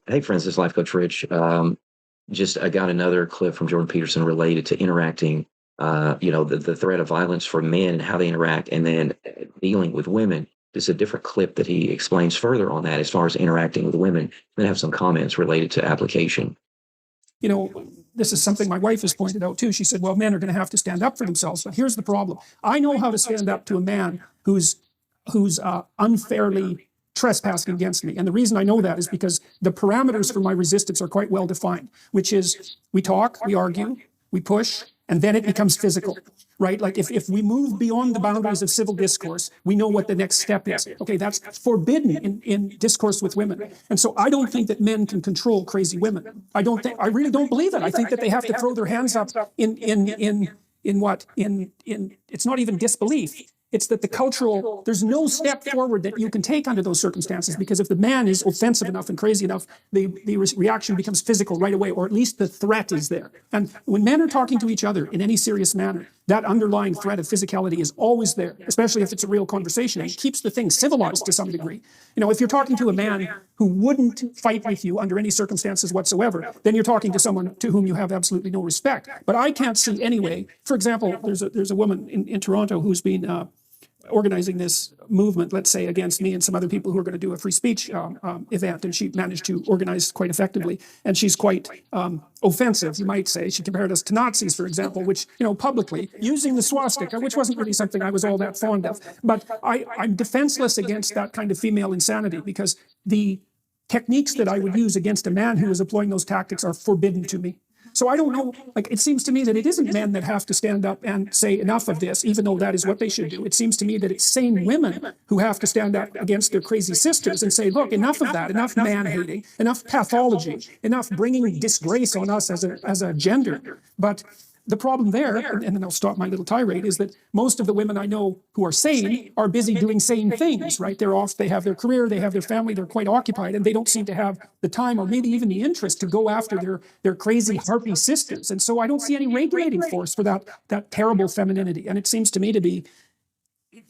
Hey, friends, this is Life Coach Rich. Just I got another clip from Jordan Peterson related to interacting, the threat of violence for men and how they interact, and then dealing with women. This is a different clip that he explains further on that as far as interacting with women. Then have some comments related to application. This is something my wife has pointed out too. She said, well, men are going to have to stand up for themselves. But here's the problem. I know how to stand up to a man who's unfairly trespassing against me. And the reason I know that is because the parameters for my resistance are quite well defined, which is we talk, we argue, we push, and then it becomes physical, right? Like if we move beyond the boundaries of civil discourse, we know what the next step is. Okay, that's forbidden in discourse with women. And so I don't think that men can control crazy women. I really don't believe it. I think that they have to throw their hands up in it's not even disbelief. It's that there's no step forward that you can take under those circumstances, because if the man is offensive enough and crazy enough, the reaction becomes physical right away, or at least the threat is there. And when men are talking to each other in any serious manner, that underlying threat of physicality is always there, especially if it's a real conversation. And it keeps the thing civilized to some degree. If you're talking to a man who wouldn't fight with you under any circumstances whatsoever, then you're talking to someone to whom you have absolutely no respect. But I can't see any way. For example, there's a woman in Toronto who's been organizing this movement, let's say, against me and some other people who are going to do a free speech event, and she managed to organize quite effectively. And she's quite offensive, you might say. She compared us to Nazis, for example, which, publicly, using the swastika, which wasn't really something I was all that fond of. But I'm defenseless against that kind of female insanity, because the techniques that I would use against a man who is employing those tactics are forbidden to me. So I don't know, it seems to me that it isn't men that have to stand up and say enough of this, even though that is what they should do. It seems to me that it's sane women who have to stand up against their crazy sisters and say, look, enough of that, enough man-hating, enough pathology, enough bringing disgrace on us as a gender. But the problem there, and then I'll stop my little tirade, is that most of the women I know who are sane are busy doing sane things, right? They're off, they have their career, they have their family, they're quite occupied, and they don't seem to have the time or maybe even the interest to go after their crazy harpy sisters. And so I don't see any regulating force for that terrible femininity. And it seems to me to be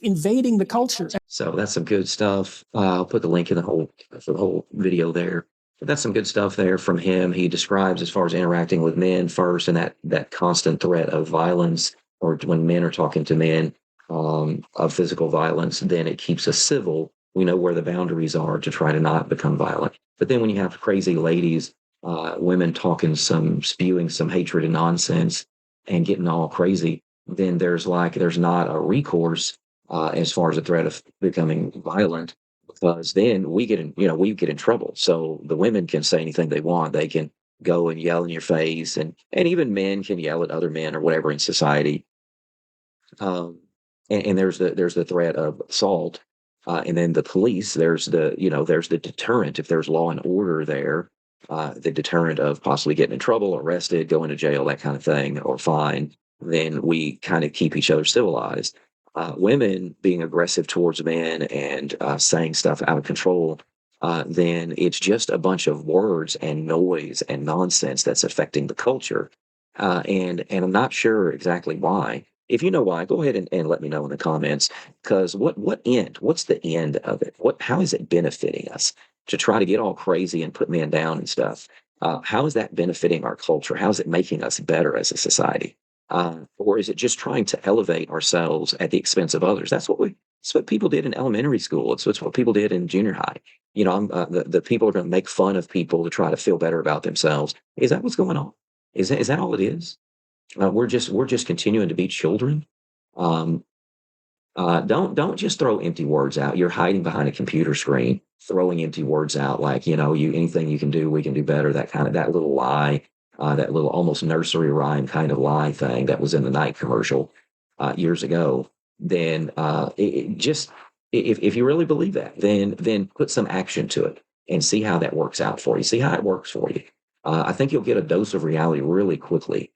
invading the culture. So that's some good stuff. I'll put the link in for the whole video there. But that's some good stuff there from him. He describes as far as interacting with men first, and that constant threat of violence, or when men are talking to men, of physical violence, then it keeps us civil. We know where the boundaries are to try to not become violent. But then when you have crazy ladies, women spewing some hatred and nonsense and getting all crazy, then there's not a recourse as far as the threat of becoming violent. Because then we get in trouble. So the women can say anything they want. They can go and yell in your face, and even men can yell at other men or whatever in society. And there's the threat of assault, and then the police. There's the deterrent if there's law and order there. The deterrent of possibly getting in trouble, arrested, going to jail, that kind of thing, or fined. Then we kind of keep each other civilized. Women being aggressive towards men and saying stuff out of control, then it's just a bunch of words and noise and nonsense that's affecting the culture. And I'm not sure exactly why. If you know why, go ahead and let me know in the comments. Because what's the end of it? How is it benefiting us to try to get all crazy and put men down and stuff? How is that benefiting our culture? How is it making us better as a society? Or is it just trying to elevate ourselves at the expense of others? That's what people did in elementary school. It's what people did in junior high. The people are going to make fun of people to try to feel better about themselves. Is that what's going on? Is that all it is? We're just continuing to be children. Don't just throw empty words out. You're hiding behind a computer screen, throwing empty words out like, anything you can do, we can do better. That little lie. That little almost nursery rhyme kind of lie thing that was in the Nike commercial years ago. Then if you really believe that, then put some action to it and see how that works out for you. See how it works for you. I think you'll get a dose of reality really quickly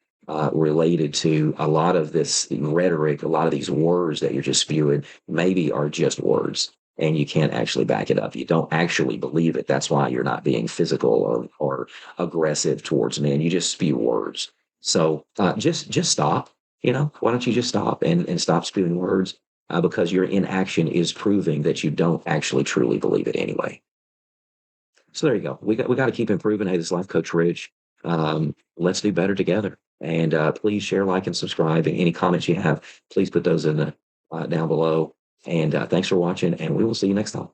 related to a lot of this rhetoric. A lot of these words that you're just spewing maybe are just words, and you can't actually back it up. You don't actually believe it. That's why you're not being physical or aggressive towards men. You just spew words. So just stop. Why don't you just stop and stop spewing words? Because your inaction is proving that you don't actually truly believe it anyway. So there you go. We got to keep improving. Hey, this is Life Coach Rich. Let's do better together. And please share, like, and subscribe. And any comments you have, please put those in the down below. And thanks for watching. And we will see you next time.